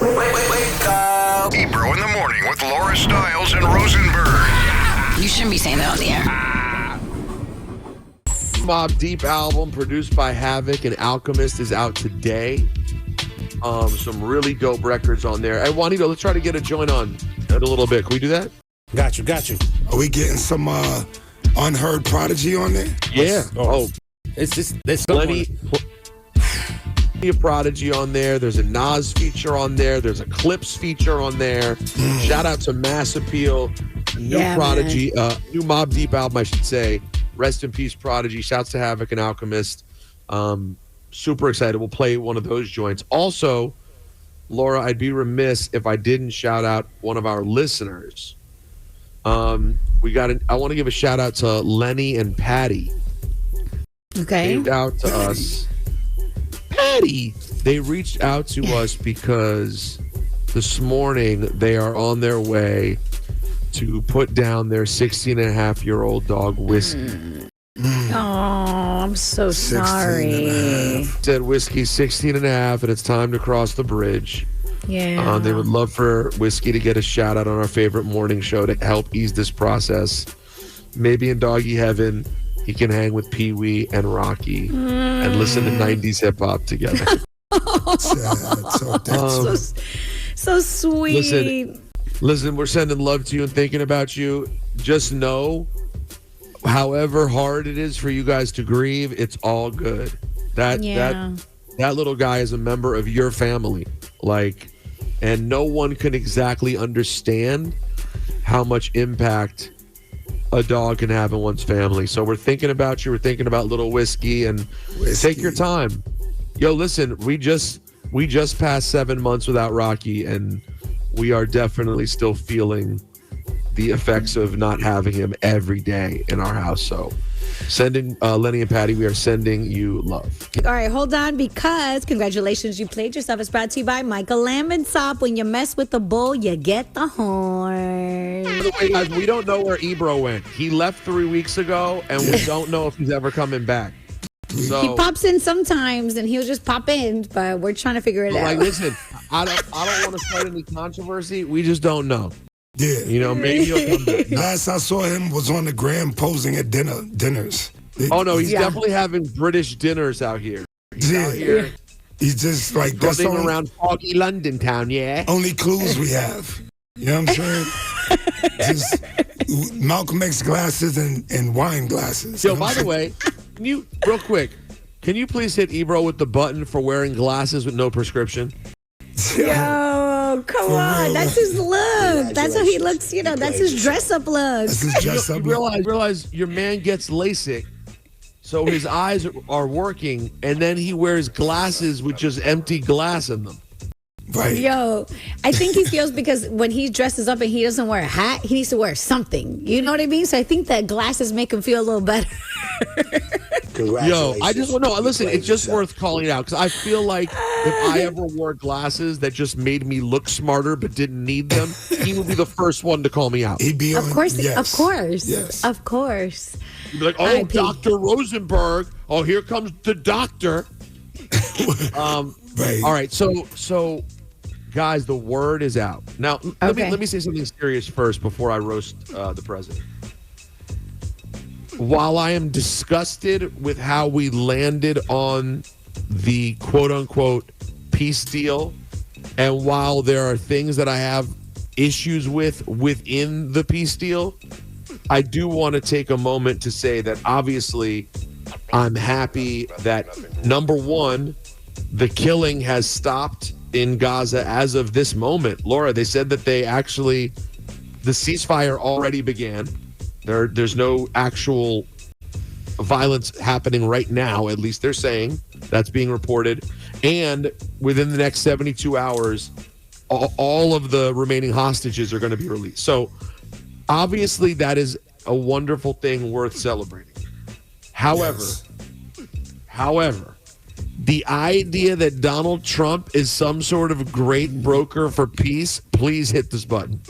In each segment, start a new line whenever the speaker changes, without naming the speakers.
Wake up. Ebro in the morning with Laura Stylez and Rosenberg.
You shouldn't be saying that on the air.
Mob Deep album produced by Havoc and Alchemist is out today. Some really dope records on there. Hey, Juanito, let's try to get a joint on in a little bit. Can we do that?
Got you.
Are we getting some unheard Prodigy on there?
Yeah.
It's just there's
plenty of Prodigy on there. There's a Nas feature on there. There's a Clips feature on there. Shout out to Mass Appeal, new Prodigy, new Mob Deep album, I should say. Rest in peace, Prodigy. Shouts to Havoc and Alchemist. Super excited. We'll play one of those joints. Also, Laura, I'd be remiss if I didn't shout out one of our listeners. I want to give a shout out to Lenny and Patty.
Okay.
Named out to us. Patty. They reached out to us because this morning they are on their way to put down their 16-and-a-half-year-old dog, Whiskey.
Oh, I'm so sorry.
Said Whiskey's 16 and a half, and it's time to cross the bridge.
Yeah.
They would love for Whiskey to get a shout out on our favorite morning show to help ease this process. Maybe in doggy heaven, he can hang with Pee Wee and Rocky and listen to 90s hip hop together.
So sweet.
Listen, we're sending love to you and thinking about you. Just know, however hard it is for you guys to grieve, it's all good. That little guy is a member of your family. And no one can exactly understand how much impact a dog can have in one's family. So we're thinking about you. We're thinking about little Whiskey, and take your time. Yo, listen, we just passed 7 months without Rocky, and we are definitely still feeling the effects of not having him every day in our house. So sending Lenny and Patty, we are sending you love.
All right, hold on, because congratulations, you played yourself. It's brought to you by Michael Lambentsop. When you mess with the bull, you get the horn.
By the way, guys, we don't know where Ebro went. He left 3 weeks ago, and we don't know if he's ever coming back. So,
he pops in sometimes, and he'll just pop in, but we're trying to figure it out.
Listen, I don't want to start any controversy. We just don't know.
Yeah.
Maybe he'll come back.
Last I saw him was on the gram posing at dinners.
Oh, no, he's definitely having British dinners out here. He's out here.
He's just like, that's
running around foggy London town,
only clues we have. You know what I'm saying? Just Malcolm X glasses and wine glasses.
Yo, by the way, real quick, can you please hit Ebro with the button for wearing glasses with no prescription?
Yo, come on. That's his look. That's how he looks. That's his dress-up look.
That's his dress-up look.
Realize your man gets LASIK, so his eyes are working, and then he wears glasses with just empty glass in them.
Right.
Yo, I think he feels because when he dresses up and he doesn't wear a hat, he needs to wear something. You know what I mean? So I think that glasses make him feel a little better.
Yo, I just want to know. Listen, it's just worth calling it out because I feel like if I ever wore glasses that just made me look smarter but didn't need them, he would be the first one to call me out.
He'd be
Of course.
Yes.
Of course.
He'd be like, "Oh, Dr. Rosenberg. Oh, here comes the doctor."
Right.
All right. So, guys, the word is out now. Let me say something serious first before I roast the president. While I am disgusted with how we landed on the quote-unquote peace deal, and while there are things that I have issues with within the peace deal, I do want to take a moment to say that obviously I'm happy that, number one, the killing has stopped in Gaza as of this moment. Laura, they said that the ceasefire already began. There's no actual violence happening right now, at least they're saying. That's being reported. And within the next 72 hours, all of the remaining hostages are going to be released. So obviously that is a wonderful thing worth celebrating. However, the idea that Donald Trump is some sort of great broker for peace, please hit this button.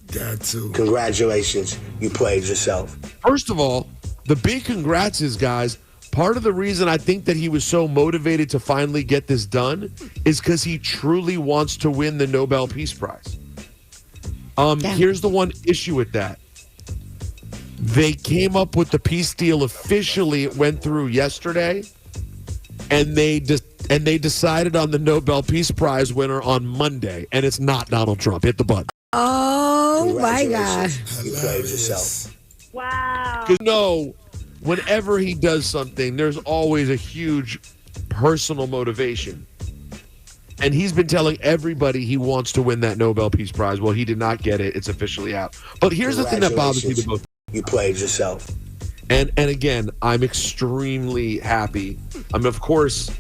Got to.
Congratulations. You played yourself.
First of all, the big congrats is, guys, part of the reason I think that he was so motivated to finally get this done is because he truly wants to win the Nobel Peace Prize. Here's the one issue with that. They came up with the peace deal officially. It went through yesterday, and they decided on the Nobel Peace Prize winner on Monday, and it's not Donald Trump. Hit the button.
Oh my gosh!
You played yourself.
Wow.
No, whenever he does something, there's always a huge personal motivation. And he's been telling everybody he wants to win that Nobel Peace Prize. Well, he did not get it. It's officially out. But here's the thing that bothers me the most.
You played yourself.
And again, I'm extremely happy. I mean, of course,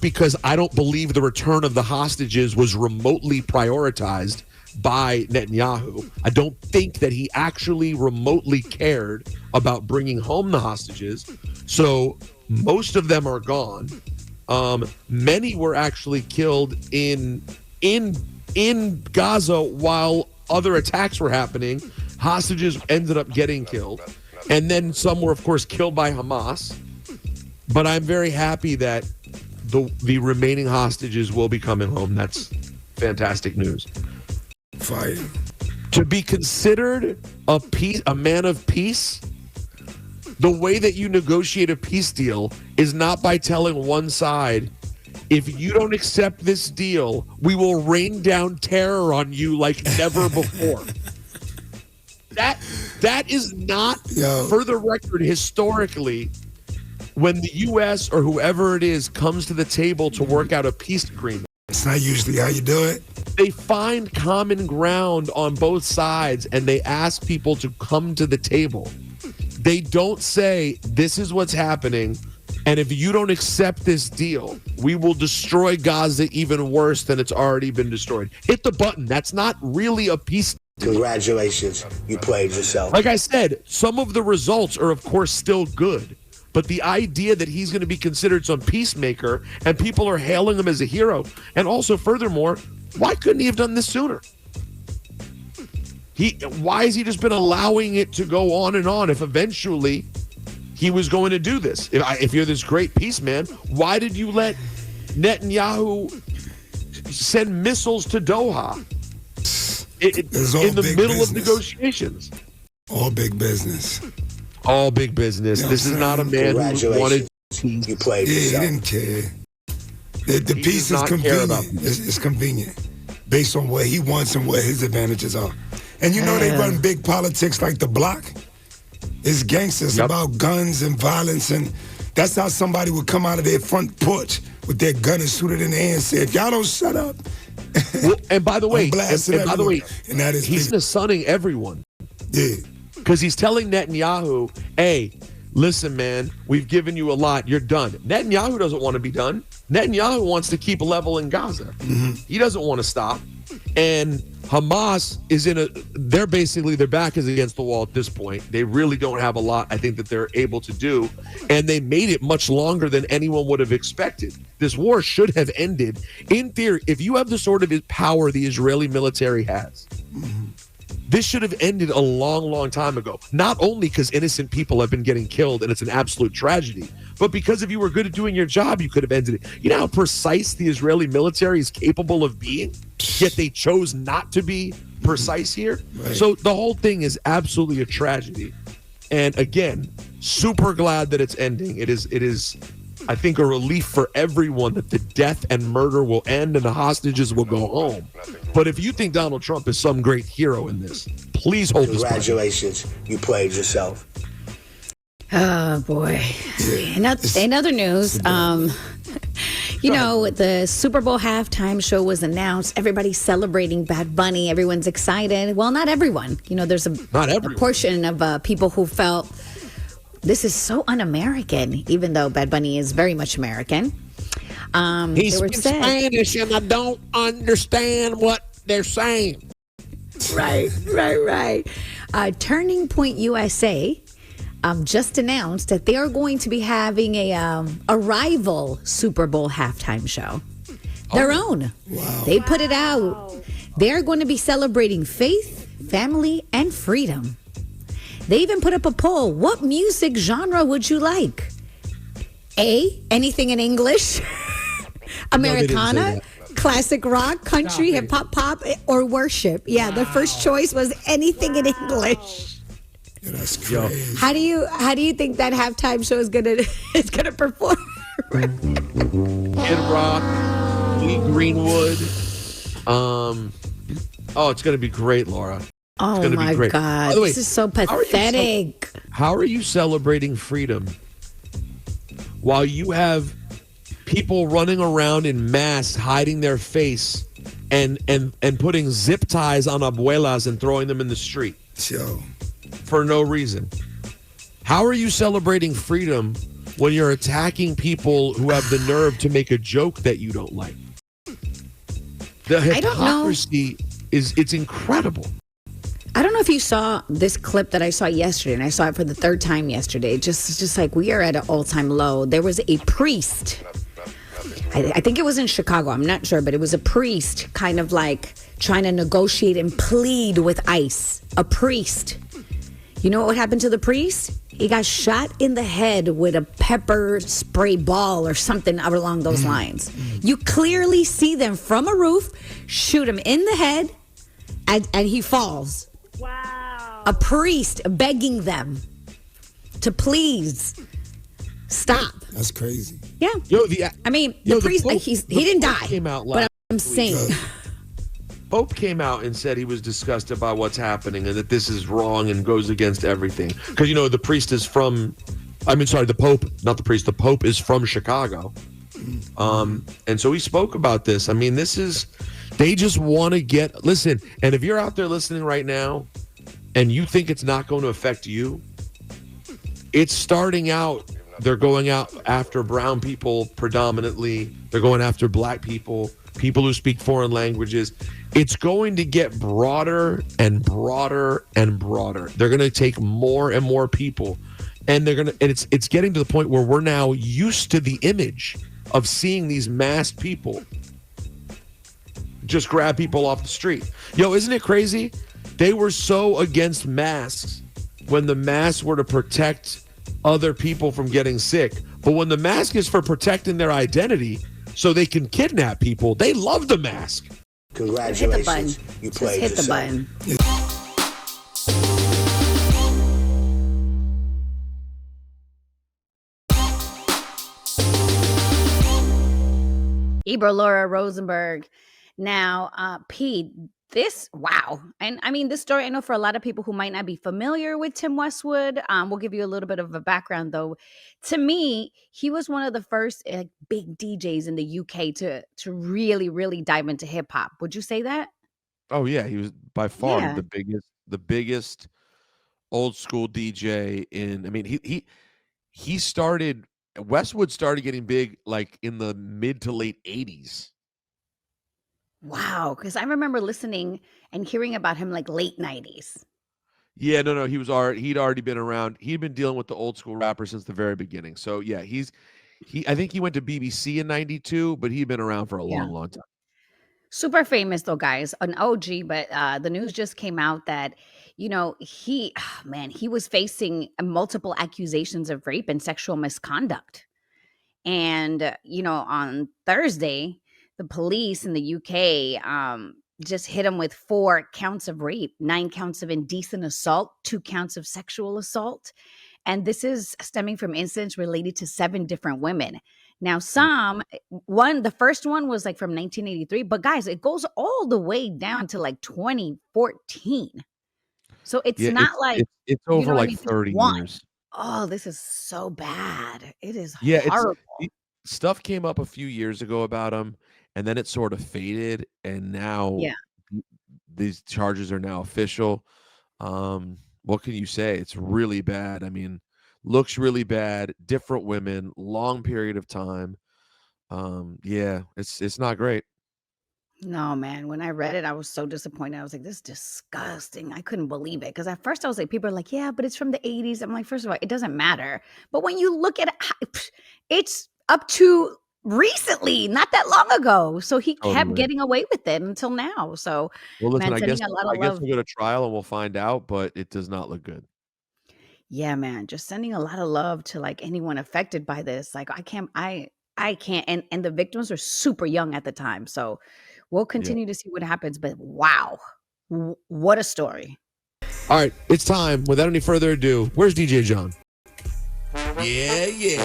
because I don't believe the return of the hostages was remotely prioritized by Netanyahu. I don't think that he actually remotely cared about bringing home the hostages. So most of them are gone. Many were actually killed in Gaza while other attacks were happening. Hostages ended up getting killed. And then some were, of course, killed by Hamas. But I'm very happy that the remaining hostages will be coming home. That's fantastic news.
Fire.
To be considered a man of peace, the way that you negotiate a peace deal is not by telling one side, if you don't accept this deal, we will rain down terror on you like never before. That is not, for the record, historically, when the U.S. or whoever it is comes to the table to work out a peace agreement.
It's not usually how you do it.
They find common ground on both sides and they ask people to come to the table. They don't say, this is what's happening, and if you don't accept this deal, we will destroy Gaza even worse than it's already been destroyed. Hit the button. That's not really a peace.
Congratulations. You played yourself.
Like I said, some of the results are, of course, still good. But the idea that he's going to be considered some peacemaker and people are hailing him as a hero. And also, furthermore, why couldn't he have done this sooner? Why has he just been allowing it to go on and on if eventually he was going to do this? If you're this great peace man, why did you let Netanyahu send missiles to Doha in the middle of negotiations?
All big business.
All big business.
You know
this is not a man who wanted peace.
You played
He
yourself.
didn't care. The peace is convenient. It's convenient based on what he wants and what his advantages are. And you know they run big politics like the block. It's gangsters about guns and violence, and that's how somebody would come out of their front porch with their gun and shoot it in the air and say, if y'all don't shut up.
Well, and by the way,
and that is
he's sunning everyone.
Yeah.
Because he's telling Netanyahu, hey, listen, man, we've given you a lot. You're done. Netanyahu doesn't want to be done. Netanyahu wants to keep level in Gaza. Mm-hmm. He doesn't want to stop. And Hamas is their back is against the wall at this point. They really don't have a lot, I think, that they're able to do. And they made it much longer than anyone would have expected. This war should have ended. In theory, if you have the sort of power the Israeli military has, this should have ended a long, long time ago. Not only because innocent people have been getting killed and it's an absolute tragedy, but because if you were good at doing your job, you could have ended it. You know how precise the Israeli military is capable of being? Yet they chose not to be precise here. Right. So the whole thing is absolutely a tragedy. And again, super glad that it's ending. It is, I think, a relief for everyone that the death and murder will end and the hostages will go home. But if you think Donald Trump is some great hero in this, please hold this.
Congratulations. You played yourself.
Oh, boy. In other news, you know, the Super Bowl halftime show was announced. Everybody's celebrating Bad Bunny. Everyone's excited. Well, not everyone. You know, there's a portion of people who felt this is so un-American, even though Bad Bunny is very much American.
He speaks Spanish, and I don't understand what they're saying.
Right. Turning Point USA just announced that they are going to be having a rival Super Bowl halftime show. Their own. Wow. They put it out. They're going to be celebrating faith, family, and freedom. They even put up a poll. What music genre would you like? Anything in English, Americana, classic rock, country, hip hop, pop, or worship. Yeah, the first choice was anything in English.
Yeah, that's crazy.
How do you think that halftime show is gonna perform?
Kid Rock, Lee Greenwood. Oh, it's gonna be great, Laura.
Oh my God,
By the way,
this is so pathetic.
How are you celebrating freedom while you have people running around in masks, hiding their face, and putting zip ties on abuelas and throwing them in the street for no reason? How are you celebrating freedom when you're attacking people who have the nerve to make a joke that you don't like? The hypocrisy it's incredible.
I don't know if you saw this clip that I saw yesterday, and I saw it for the third time yesterday. Just like we are at an all-time low. There was a priest. I think it was in Chicago. I'm not sure, but it was a priest kind of like trying to negotiate and plead with ICE. A priest. You know what happened to the priest? He got shot in the head with a pepper spray ball or something along those lines. You clearly see them from a roof, shoot him in the head, and he falls.
Wow.
A priest begging them to please stop.
That's crazy.
Yeah. The priest,
Pope,
he didn't die.
Came out
But
last
I'm saying.
Pope came out and said he was disgusted by what's happening and that this is wrong and goes against everything. Because, the priest is the Pope, not the priest, the Pope is from Chicago. And so he spoke about this. They just want to listen, and if you're out there listening right now and you think it's not going to affect you, it's starting out. They're going out after brown people predominantly. They're going after black people who speak foreign languages. It's going to get broader and broader and broader. They're going to take more and more people, and it's getting to the point where we're now used to the image of seeing these masked people just grab people off the street. Isn't it crazy? They were so against masks when the masks were to protect other people from getting sick. But when the mask is for protecting their identity so they can kidnap people, they love the mask.
Congratulations. You played
Hit the
yourself.
button. Ebro Laura Rosenberg. Now, Pete, wow. And this story, I know for a lot of people who might not be familiar with Tim Westwood, we'll give you a little bit of a background though. To me, he was one of the first big DJs in the UK to really, really dive into hip hop. Would you say that?
Oh yeah, he was by far the biggest old school DJ he started Westwood started getting big like in the mid to late 80s.
Wow, because I remember listening and hearing about him like late 90s.
Yeah, no, he'd already been around. He'd been dealing with the old school rappers since the very beginning. So yeah, I think he went to BBC in 92, but he'd been around for a long time.
Super famous though, guys, an OG, but the news just came out that, he was facing multiple accusations of rape and sexual misconduct. And, on Thursday, the police in the UK just hit him with 4 counts of rape, 9 counts of indecent assault, 2 counts of sexual assault. And this is stemming from incidents related to 7 different women. Now, the first one was like from 1983, but guys, it goes all the way down to like 2014. So it's
it's over like 30 years.
Oh, this is so bad. It is
Yeah,
horrible.
Stuff came up a few years ago about him, and then it sort of faded, and now these charges are now official. What can you say? It's really bad. Looks really bad, different women, long period of time. It's not great.
No, man. When I read it, I was so disappointed. I was like, this is disgusting. I couldn't believe it. Because at first I was like, people are like, yeah, but it's from the 80s. I'm like, first of all, it doesn't matter. But when you look at it, it's up to recently, not that long ago. So he kept getting away with it until now. So,
well, listen,
man,
I guess
sending a lot of
we'll
love.
go to trial and we'll find out, but it does not look good.
Yeah, man, just sending a lot of love to like anyone affected by this. Like I can't and the victims are super young at the time. So we'll
Yeah.
continue to see what happens, but wow. What a story.
All right, it's time. Without any further ado, where's DJ John?
Yeah.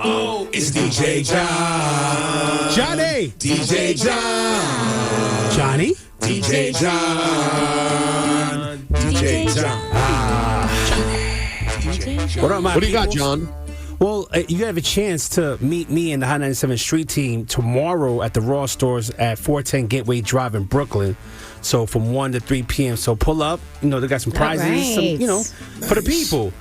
Oh, it's DJ John. Johnny. DJ John. Johnny. DJ John. DJ John. What up, my
What do you got,
peoples?
John?
Well, you have a chance to meet me and the High 97 Street Team tomorrow at the Raw stores at 410 Gateway Drive in Brooklyn. So from 1 to 3 p.m. So pull up. You know, they got some prizes,
right.
for the people.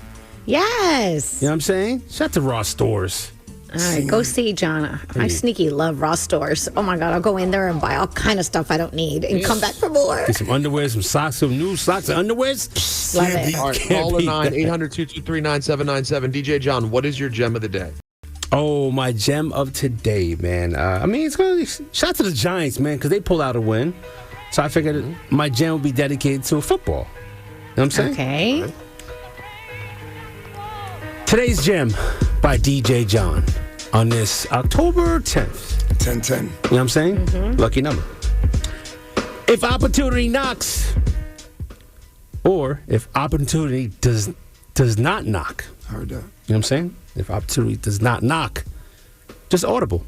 Yes.
You know what I'm saying? Shout out to Raw stores.
All right, go see John. I sneaky love Raw stores. Oh my God, I'll go in there and buy all kind of stuff I don't need and come back for more.
Get some underwear, some socks, some new socks and underwears.
Love it.
All right, caller 9-800-223-9797. DJ John, what is your gem of the day?
Oh, my gem of today, man. It's going to shout out to the Giants, man, because they pulled out a win. So I figured my gem would be dedicated to football. You know what I'm saying?
Okay.
Today's gem by DJ John on this October 10th.
10-10.
You know what I'm saying? Lucky number. If opportunity knocks, or if opportunity does not knock.
Heard that.
You know what I'm saying? If opportunity does not knock, just audible.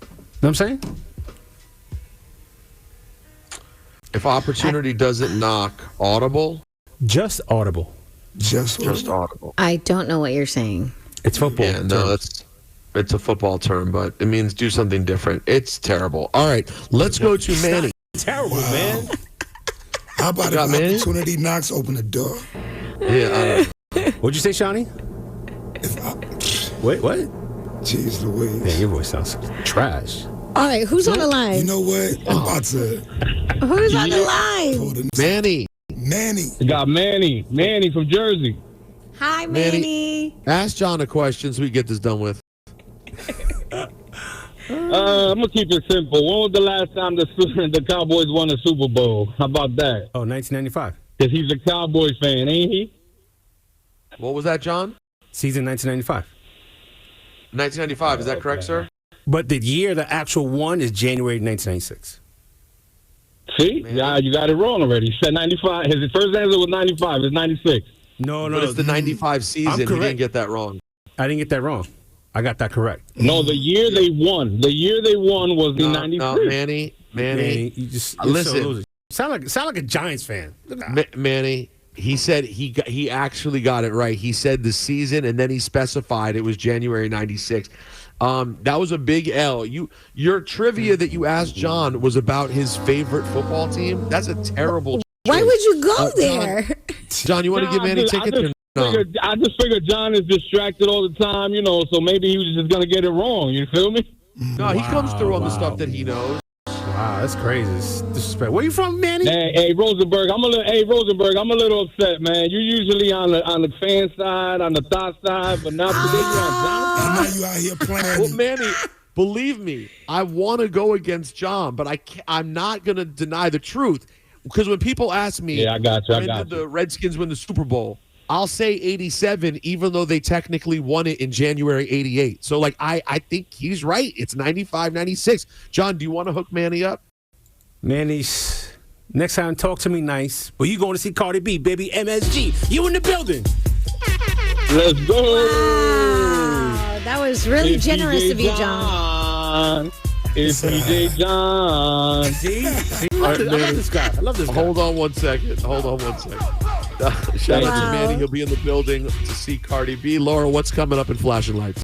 You know what I'm saying?
If opportunity doesn't knock, audible?
Just audible.
Just
audible.
I don't know what you're saying.
It's football.
Yeah, no, it's a football term, but it means do something different. It's terrible. All right, let's go to Manny.
Terrible, man.
How about if
got Manny?
opportunity knocks, open the door?
Yeah, I don't know.
What'd you say, Shawnee? Wait, what?
Jeez Louise.
Man, your voice sounds trash.
All right, who's on the line?
You know what? I'm about to
Who's on the line?
hold it.
Manny,
Manny.
I got Manny from Jersey.
Hi,
Manny.
Manny.
ask John a question so we get this done with.
I'm gonna keep it simple. When was the last time the Cowboys won a Super Bowl? How about that?
Oh, 1995.
Because he's a Cowboys fan, ain't he?
What was that, John?
Season 1995.
1995, is that correct, sir?
But the year the actual one is January 1996.
See, yeah, you got it wrong already. He said 95. His first answer was 95. It's 96.
No,
But it's the 95 season. You
correct.
didn't get that wrong.
I didn't get that wrong. I got that correct.
No, the year they won. The year they won was the 93.
No, Manny,
you just
listen.
Sound like a Giants fan.
Manny, he said he actually got it right. He said the season, and then he specified it was January 96. That was a big L. Your trivia that you asked John was about his favorite football team. That's a terrible.
Why
choice.
would you go there?
John, you want to give Manny tickets or no?
I just figured John is distracted all the time, so maybe he was just going to get it wrong. You feel me?
No, he comes through on the stuff that he knows.
Wow, that's crazy. It's disrespect. Where you from, Manny?
Hey, Rosenberg, I'm a little upset, man. You're usually on the fan side, on the thought side, but now today you're on John.
And now you out here playing.
Well, Manny, believe me, I want to go against John, but I'm not going to deny the truth. Because when people ask me,
Yeah, I got you.
when did the Redskins win the Super Bowl? I'll say 87, even though they technically won it in January 88. So, I think he's right. It's 95, 96. John, do you want to hook Manny up?
Manny, next time talk to me nice. But you going to see Cardi B, baby, MSG. You in the building.
Let's go.
Wow, that was really
It's
generous
DJ
of you, John.
It's DJ John.
See? I
right,
love
Manny.
this guy. I love this guy.
Hold on one second. Shout out to
Wow.
Manny. He'll be in the building to see Cardi B. Laura, what's coming up in Flashing Lights?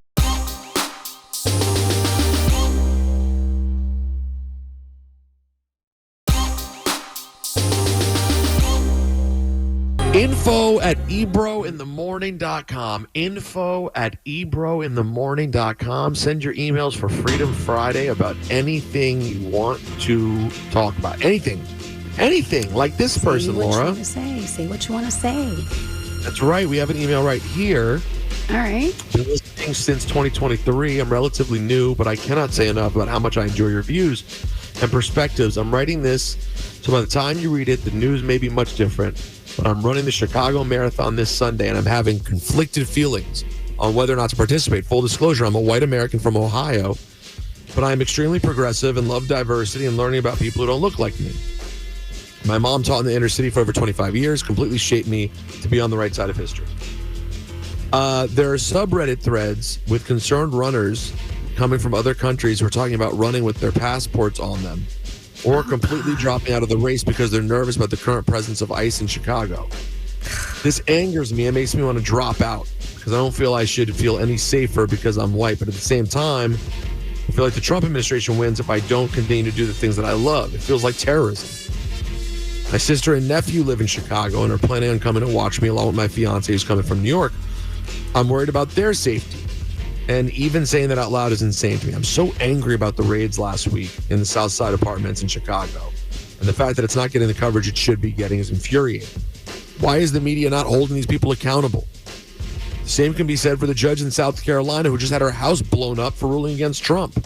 Info at ebrointhemorning.com. Info at ebrointhemorning.com. Send your emails for Freedom Friday about anything you want to talk about. Anything. Anything. Like this person, Laura.
Say what you want to say.
That's right. We have an email right here.
All right.
Been listening since 2023. I'm relatively new, but I cannot say enough about how much I enjoy your views and perspectives. I'm writing this so by the time you read it, the news may be much different. But I'm running the Chicago Marathon this Sunday, and I'm having conflicted feelings on whether or not to participate. Full disclosure, I'm a white American from Ohio, but I'm extremely progressive and love diversity and learning about people who don't look like me. My mom taught in the inner city for over 25 years, completely shaped me to be on the right side of history. There are subreddit threads with concerned runners coming from other countries who are talking about running with their passports on them or completely dropping out of the race because they're nervous about the current presence of ICE in Chicago. This angers me and makes me want to drop out because I don't feel I should feel any safer because I'm white. But at the same time, I feel like the Trump administration wins if I don't continue to do the things that I love. It feels like terrorism. My sister and nephew live in Chicago and are planning on coming to watch me along with my fiance who's coming from New York. I'm worried about their safety. And even saying that out loud is insane to me. I'm so angry about the raids last week in the South Side apartments in Chicago. And the fact that it's not getting the coverage it should be getting is infuriating. Why is the media not holding these people accountable? The same can be said for the judge in South Carolina who just had her house blown up for ruling against Trump.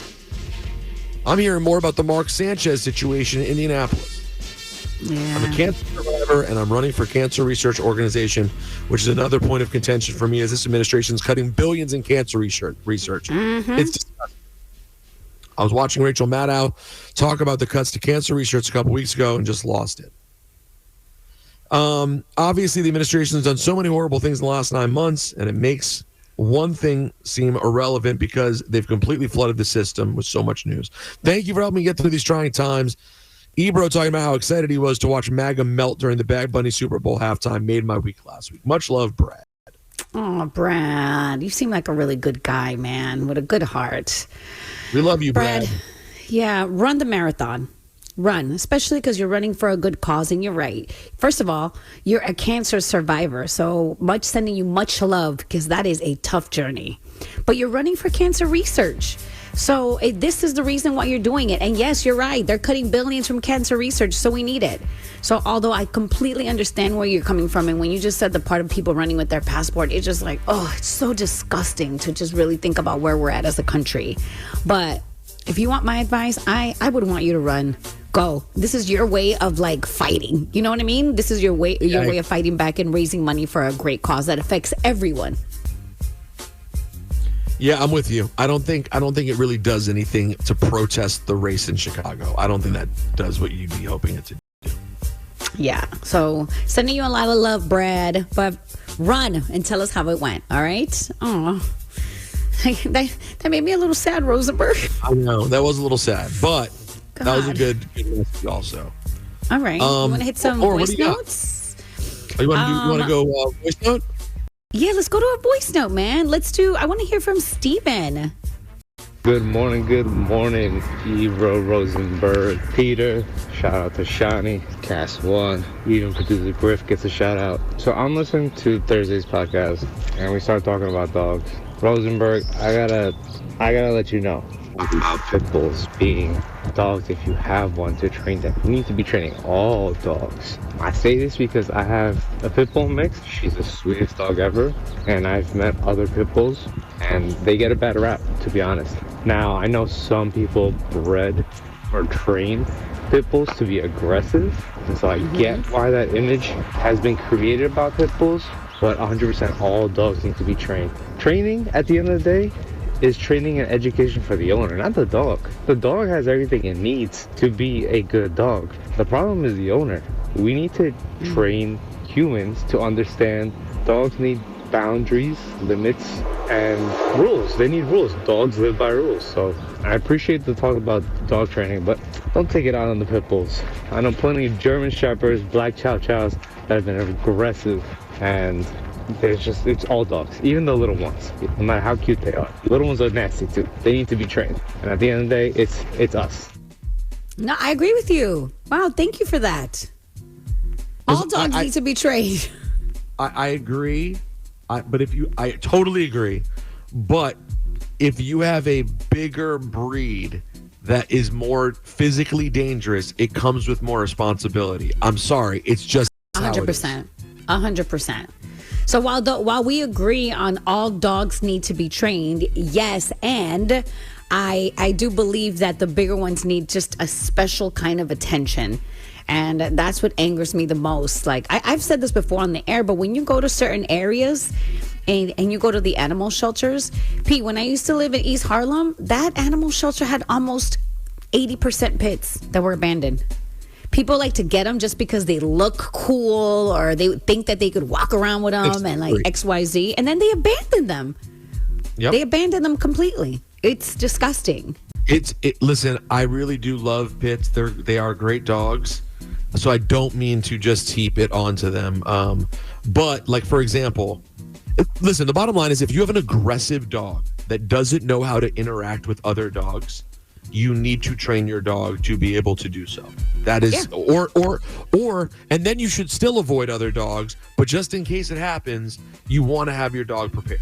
I'm hearing more about the Mark Sanchez situation in Indianapolis.
Yeah.
I'm a cancer survivor, and I'm running for Cancer Research Organization, which is another point of contention for me as this administration is cutting billions in cancer research. It's disgusting. I was watching Rachel Maddow talk about the cuts to cancer research a couple weeks ago and just lost it. Obviously, the administration has done so many horrible things in the last 9 months, and it makes one thing seem irrelevant because they've completely flooded the system with so much news. Thank you for helping me get through these trying times. Ebro talking about how excited he was to watch MAGA melt during the Bad Bunny Super Bowl halftime made my week last week. Much love, Brad.
Oh, Brad, you seem like a really good guy, man, with a good heart.
We love you, Brad.
Yeah, run the marathon. Run, especially because you're running for a good cause, and you're right. First of all, you're a cancer survivor, so much sending you much love because that is a tough journey. But you're running for cancer research. So this is the reason why you're doing it. And yes, you're right. They're cutting billions from cancer research, so we need it. So although I completely understand where you're coming from, and when you just said the part of people running with their passport, it's just like, oh, it's so disgusting to just really think about where we're at as a country. But if you want my advice, I would want you to run. Go. This is your way of like fighting. You know what I mean? This is your way of fighting back and raising money for a great cause that affects everyone.
Yeah, I'm with you. I don't think it really does anything to protest the race in Chicago. I don't think that does what you'd be hoping it to do.
Yeah. So sending you a lot of love, Brad. But run and tell us how it went. All right? Oh, that made me a little sad, Rosenberg.
I know that was a little sad, but God. That was a good message also.
All right. You want to hit some voice notes?
You want to go voice note?
Yeah, let's go to a voice note, man. I want to hear from Steven.
Good morning, Ebro Rosenberg, Peter. Shout out to Shani, Cast One. Even producer Griff gets a shout out. So I'm listening to Thursday's podcast, and we start talking about dogs. Rosenberg, I gotta let you know about pit bulls being dogs if you have one to train them. You need to be training all dogs. I say this because I have a pit bull mix. She's the sweetest dog ever, and I've met other pit bulls and they get a bad rap, to be honest. Now, I know some people bred or train pit bulls to be aggressive, and so I get why that image has been created about pit bulls, but 100% all dogs need to be trained. Training, at the end of the day, is training and education for the owner, not the dog. The dog has everything it needs to be a good dog. The problem is the owner. We need to train humans to understand dogs need boundaries, limits, and rules. They need rules. Dogs live by rules. So I appreciate the talk about dog training, but don't take it out on the pit bulls. I know plenty of German Shepherds, Black Chow Chows that have been aggressive, and it's all dogs, even the little ones, no matter how cute they are. The little ones are nasty too. They need to be trained. And at the end of the day, it's us.
No, I agree with you. Wow, thank you for that. All dogs need to be trained.
I agree. I totally agree. But if you have a bigger breed that is more physically dangerous, it comes with more responsibility. I'm sorry. It's just
100%. 100%. So while we agree on all dogs need to be trained, yes, and I do believe that the bigger ones need just a special kind of attention. And that's what angers me the most. Like, I've said this before on the air, but when you go to certain areas and you go to the animal shelters, Pete, when I used to live in East Harlem, that animal shelter had almost 80% pits that were abandoned. People like to get them just because they look cool or they think that they could walk around with them and like XYZ. And then they abandon them. Yep. They abandon them completely. It's disgusting.
Listen, I really do love pits. They are great dogs. So I don't mean to just heap it onto them. But like, for example, listen, the bottom line is if you have an aggressive dog that doesn't know how to interact with other dogs, you need to train your dog to be able to do so. That is, or, and then you should still avoid other dogs, but just in case it happens, you want to have your dog prepared.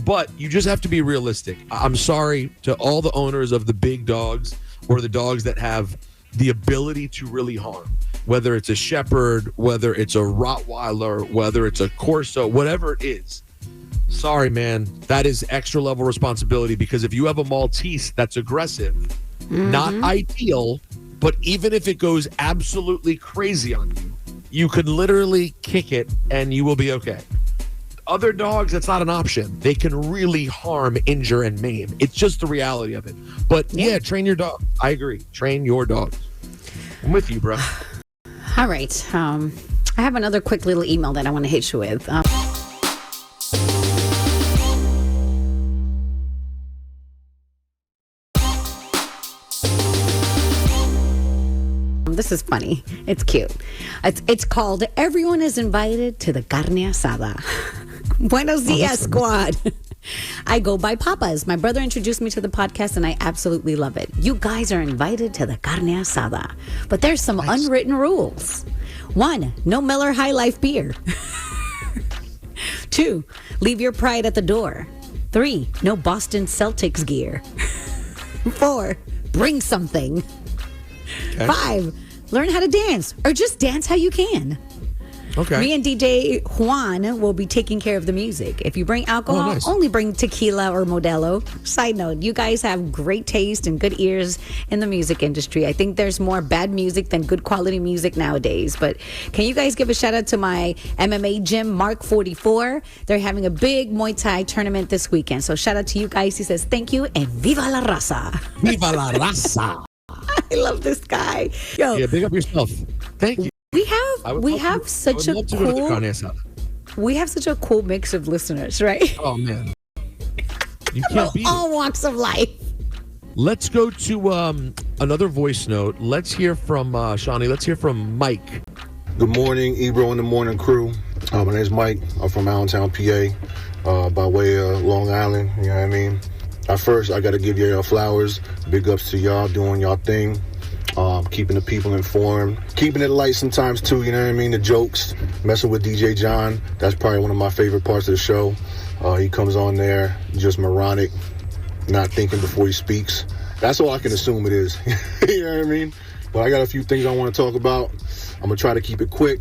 But you just have to be realistic. I'm sorry to all the owners of the big dogs or the dogs that have the ability to really harm, whether it's a shepherd, whether it's a Rottweiler, whether it's a Corso, whatever it is. Sorry, man, that is extra level responsibility, because if you have a Maltese that's aggressive, not ideal, but even if it goes absolutely crazy on you, you could literally kick it and you will be okay. Other dogs, that's not an option. They can really harm, injure, and maim. It's just the reality of it. But yeah, train your dog. I agree. Train your dog. I'm with you, bro.
All right. I have another quick little email that I want to hit you with. This is funny. It's cute. It's called Everyone is Invited to the Carne Asada. Buenos dias, squad. I go by Papas. My brother introduced me to the podcast, and I absolutely love it. You guys are invited to the Carne Asada, but there's some unwritten rules. 1, no Miller High Life beer. 2, leave your pride at the door. 3, no Boston Celtics gear. 4, bring something. 5, learn how to dance, or just dance how you can. Okay. Me and DJ Juan will be taking care of the music. If you bring alcohol, only bring tequila or Modelo. Side note, you guys have great taste and good ears in the music industry. I think there's more bad music than good quality music nowadays. But can you guys give a shout out to my MMA gym, Mark 44? They're having a big Muay Thai tournament this weekend. So shout out to you guys. He says thank you and viva la raza. Viva la raza. I love this guy. Yo,
yeah, big up yourself. Thank you.
We have such a cool mix of listeners, right?
Oh man, you can't beat
all walks of life.
Let's go to another voice note. Let's hear from Shawnee. Let's hear from Mike.
Good morning, Ebro and the morning crew. My name is Mike. I'm from Allentown, PA, by way of Long Island. You know what I mean? First, I got to give y'all flowers. Big ups to y'all doing y'all thing. Keeping the people informed, keeping it light sometimes too, you know what I mean? The jokes, messing with DJ John, that's probably one of my favorite parts of the show. He comes on there, just moronic, not thinking before he speaks. That's all I can assume it is. You know what I mean? But I got a few things I want to talk about. I'm going to try to keep it quick.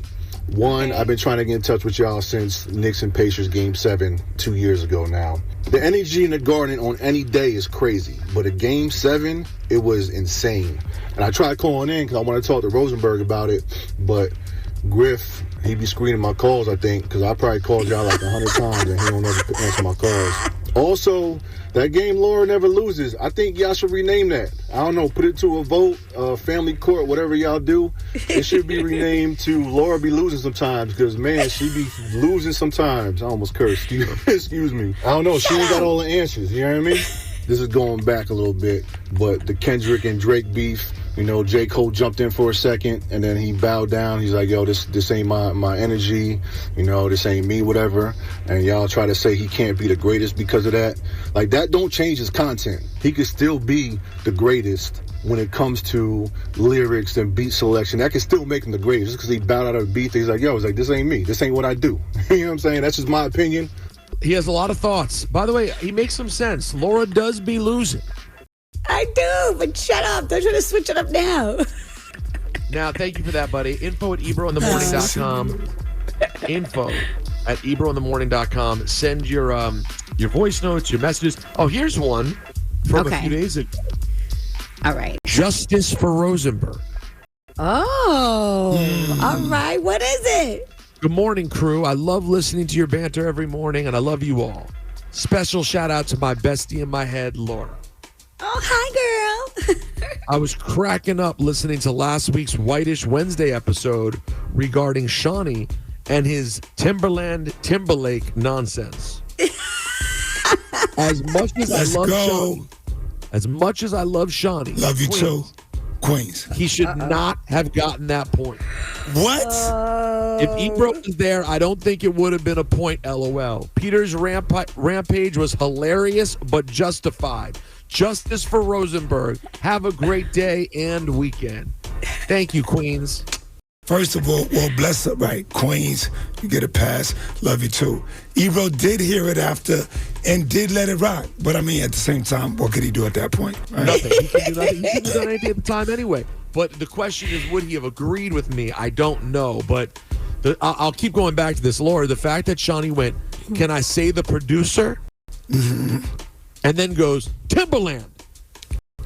One, I've been trying to get in touch with y'all since Knicks and Pacers Game 7 2 years ago now. The energy in the Garden on any day is crazy, but at Game 7, it was insane. And I tried calling in because I want to talk to Rosenberg about it, but Griff, he be screening my calls, I think, because I probably called y'all like 100 times and he don't ever answer my calls. Also, that game Laura never loses. I think y'all should rename that. I don't know, put it to a vote, family court, whatever y'all do. It should be renamed to Laura be losing sometimes, because, man, she be losing sometimes. I almost cursed. Excuse me. I don't know. She ain't got all the answers. You know what I mean? This is going back a little bit, but the Kendrick and Drake beef, you know, J. Cole jumped in for a second, and then he bowed down. He's like, yo, this ain't my energy, you know, this ain't me, whatever. And y'all try to say he can't be the greatest because of that. Like, that don't change his content. He could still be the greatest when it comes to lyrics and beat selection. That can still make him the greatest. Just because he bowed out of the beat, he's like, yo, it's like, this ain't me. This ain't what I do. You know what I'm saying? That's just my opinion.
He has a lot of thoughts. By the way, he makes some sense. Laura does be losing.
I do, but shut up. Don't try to switch it up now.
Now, thank you for that, buddy. Info at ebrointhemorning.com. Info at ebrointhemorning.com. Send your voice notes, your messages. Oh, here's one from a few days ago.
All right.
Justice for Rosenberg.
Oh, all right. What is it?
Good morning, crew. I love listening to your banter every morning, and I love you all. Special shout out to my bestie in my head, Laura.
Oh, hi, girl.
I was cracking up listening to last week's Whitish Wednesday episode regarding Shawnee and his Timberlake nonsense. As much as I love Shawnee,
love you too, Queens.
He should not have gotten that point.
What?
If Ebro was there, I don't think it would have been a point. LOL. Peter's rampage was hilarious but justified. Justice for Rosenberg. Have a great day and weekend. Thank you, Queens.
First of all, well, bless up, right? Queens, you get a pass. Love you too. Ebro did hear it after and did let it rock. But I mean, at the same time, what could he do at that point? Right?
Nothing. He couldn't do nothing. He couldn't have done anything at the time anyway. But the question is, would he have agreed with me? I don't know. But I'll keep going back to this, Laura. The fact that Shawnee went, can I say the producer? Mm-hmm. And then goes, Timberland.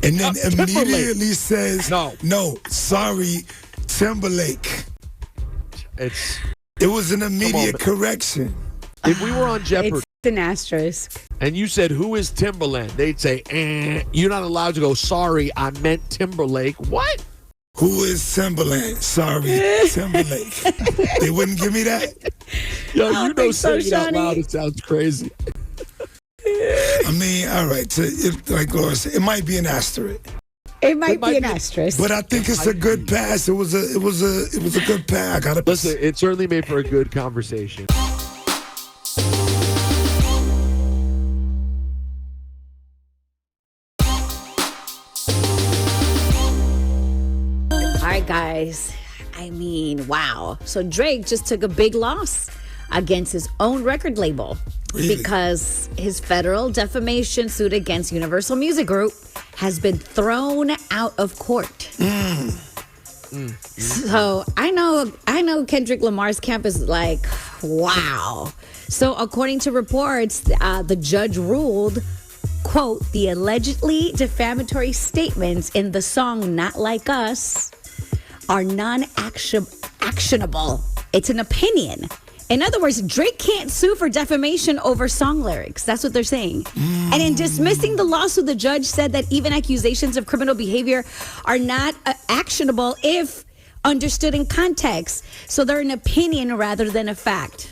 And then immediately says, no, sorry, Timberlake. It was an immediate correction.
If we were on Jeopardy,
It's an asterisk.
and you said, who is Timberland? They'd say, you're not allowed to go, sorry, I meant Timberlake. What?
Who is Timberland? Sorry, Timberlake. They wouldn't give me that?
Yo, you know, saying it out loud, it sounds crazy.
I mean, all right. So like Laura said, it might be an asterisk.
It might be an asterisk.
But I think it's a good pass. It was a good pass. I gotta
listen. It certainly made for a good conversation.
All right, guys. I mean, wow. So Drake just took a big loss against his own record label.
Really?
Because his federal defamation suit against Universal Music Group has been thrown out of court. So I know Kendrick Lamar's camp is like, wow. So according to reports, the judge ruled, quote, the allegedly defamatory statements in the song Not Like Us are non-actionable. It's an opinion. In other words, Drake can't sue for defamation over song lyrics. That's what they're saying. And in dismissing the lawsuit, the judge said that even accusations of criminal behavior are not actionable if understood in context. So they're an opinion rather than a fact.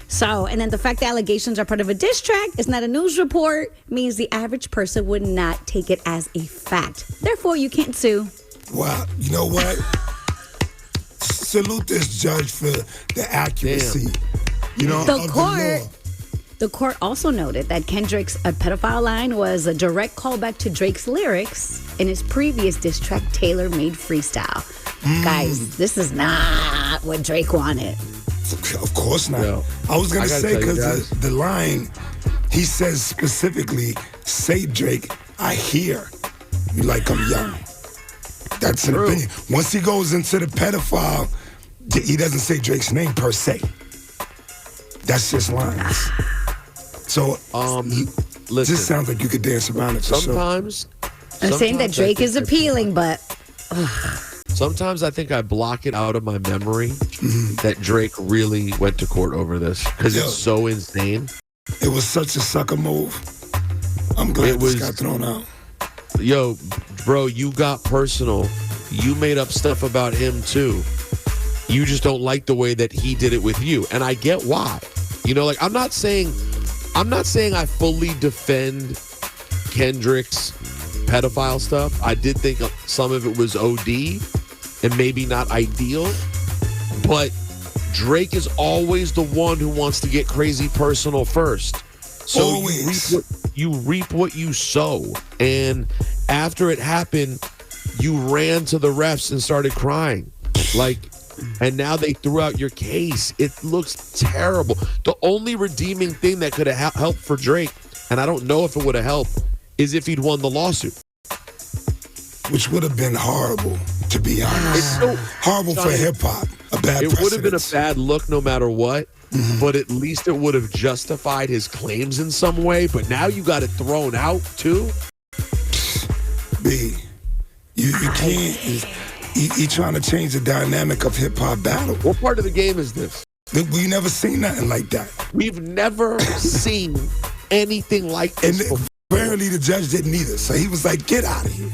So, and then the fact that allegations are part of a diss track, it's not a news report, means the average person would not take it as a fact. Therefore, you can't sue.
Wow. You know what? Salute this judge for the accuracy. You know,
the court also noted that Kendrick's A Pedophile line was a direct callback to Drake's lyrics in his previous diss track, Tailor Made Freestyle. Guys, this is not what Drake wanted.
Of course not.
Yo,
I was going to say, because
guys,
the line, he says specifically, say Drake, I hear you like I'm young. That's an opinion. Once he goes into the pedophile, he doesn't say Drake's name per se. That's just lines. So,
listen,
this sounds like you could dance around it for
sometimes.
I'm saying that Drake is appealing, but
sometimes I think I block it out of my memory that Drake really went to court over this because it's so insane.
It was such a sucker move. I'm glad this got thrown out.
Yo, bro, you got personal. You made up stuff about him too. You just don't like the way that he did it with you. And I get why. You know, like I'm not saying I fully defend Kendrick's pedophile stuff. I did think some of it was OD and maybe not ideal. But Drake is always the one who wants to get crazy personal first. So you reap what you sow. And after it happened, you ran to the refs and started crying. And now they threw out your case. It looks terrible. The only redeeming thing that could have helped for Drake, and I don't know if it would have helped, is if he'd won the lawsuit.
Which would have been horrible, to be honest.
It's so
horrible for hip-hop. A bad precedent.
It would have been a bad look no matter what, but at least it would have justified his claims in some way. But now you got it thrown out, too?
B, you can't. He trying to change the dynamic of hip hop battle.
What part of the game is this?
We never seen nothing like that.
We've never seen anything like this.
And apparently the judge didn't either. So he was like, "Get out of here."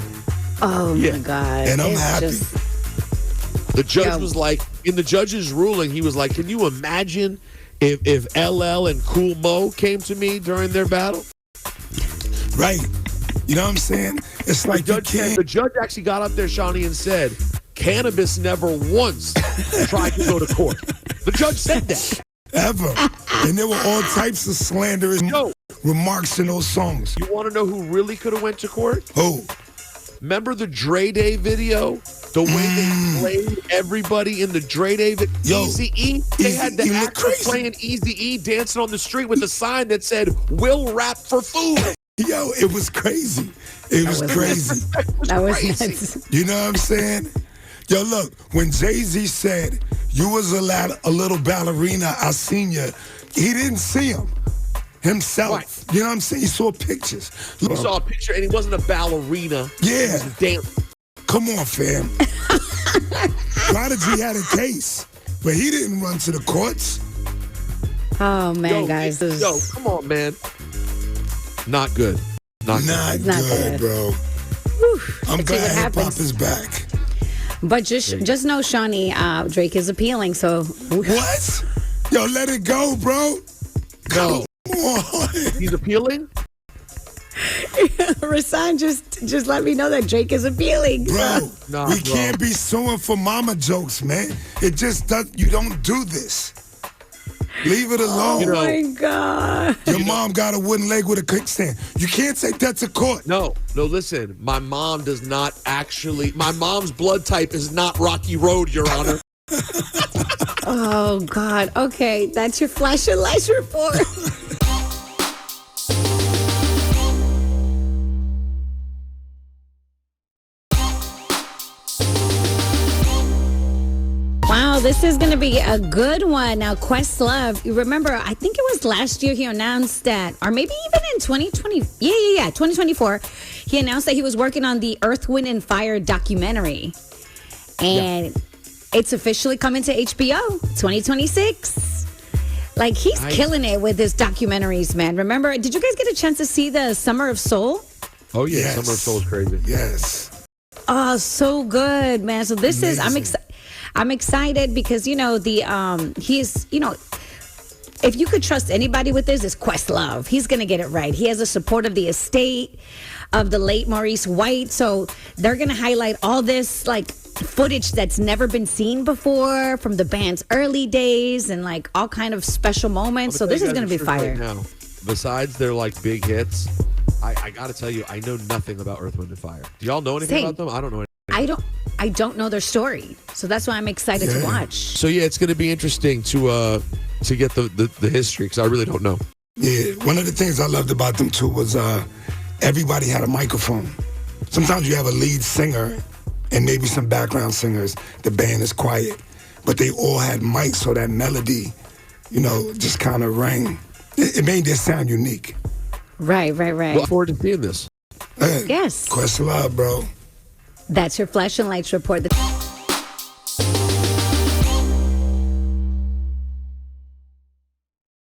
Oh my God!
And I'm happy.
The judge was like, in the judge's ruling, he was like, "Can you imagine if LL and Cool Mo came to me during their battle?"
Right. You know what I'm saying? It's like
the judge actually got up there, Shawnee, and said, "Cannabis never once tried to go to court." The judge said that.
Ever. And there were all types of slanderous remarks in those songs.
You want to know who really could have went to court?
Who?
Remember the Dre Day video? The way they played everybody in the Dre Day video? Eazy-E? They had the actor playing Eazy-E dancing on the street with a sign that said, "We'll rap for food."
Yo, it was crazy. It was crazy.
That was nuts.
You know what I'm saying? Yo, look, when Jay-Z said, "You was a little ballerina, I seen you," he didn't see him himself.
Right.
You know what I'm saying? He saw pictures.
He saw a picture, and he wasn't a ballerina.
Yeah.
He was dancing.
Come on, fam. Prodigy had a case, but he didn't run to the courts.
Oh man, guys.
Come on, man. Not good. Not
good, bro.
Whew.
I'm glad hip hop is back.
But just know, Shawnee, Drake is appealing. So
what? Yo, let it go, bro.
No.
Come on.
He's appealing?
Rasan just let me know that Drake is appealing.
Bro, we can't be suing for mama jokes, man. It just does. You don't do this. Leave it alone.
Oh my God.
Your mom got a wooden leg with a kickstand. You can't take that to court.
No, listen. My mom does not actually. My mom's blood type is not Rocky Road, Your Honor.
Oh God. Okay, that's your flash and lights report. Wow, this is going to be a good one. Now, Questlove, you remember, I think it was last year he announced that, or maybe even in 2020, 2024, he announced that he was working on the Earth, Wind, and Fire documentary. And it's officially coming to HBO 2026. Like, he's killing it with his documentaries, man. Remember, did you guys get a chance to see the Summer of Soul?
Oh, yeah. Yes. Summer of Soul is crazy.
Yes.
Oh, so good, man. So this is, I'm excited because, you know, he's, you know, if you could trust anybody with this, it's Questlove. He's going to get it right. He has the support of the estate of the late Maurice White. So they're going to highlight all this, like, footage that's never been seen before from the band's early days and, like, all kind of special moments. So this is going to be fire.
Right now, besides their, like, big hits, I got to tell you, I know nothing about Earth, Wind, and Fire. Do y'all know anything about them? I don't know anything.
I don't know their story, so that's why I'm excited to watch.
So yeah, it's going to be interesting to get the history because I really don't know.
Yeah, one of the things I loved about them too was everybody had a microphone. Sometimes you have a lead singer and maybe some background singers. The band is quiet, but they all had mics, so that melody, you know, just kind of rang. It made their sound unique.
Right.
Look forward to seeing this.
Yes.
Questlove, bro.
That's your Flash and Lights report.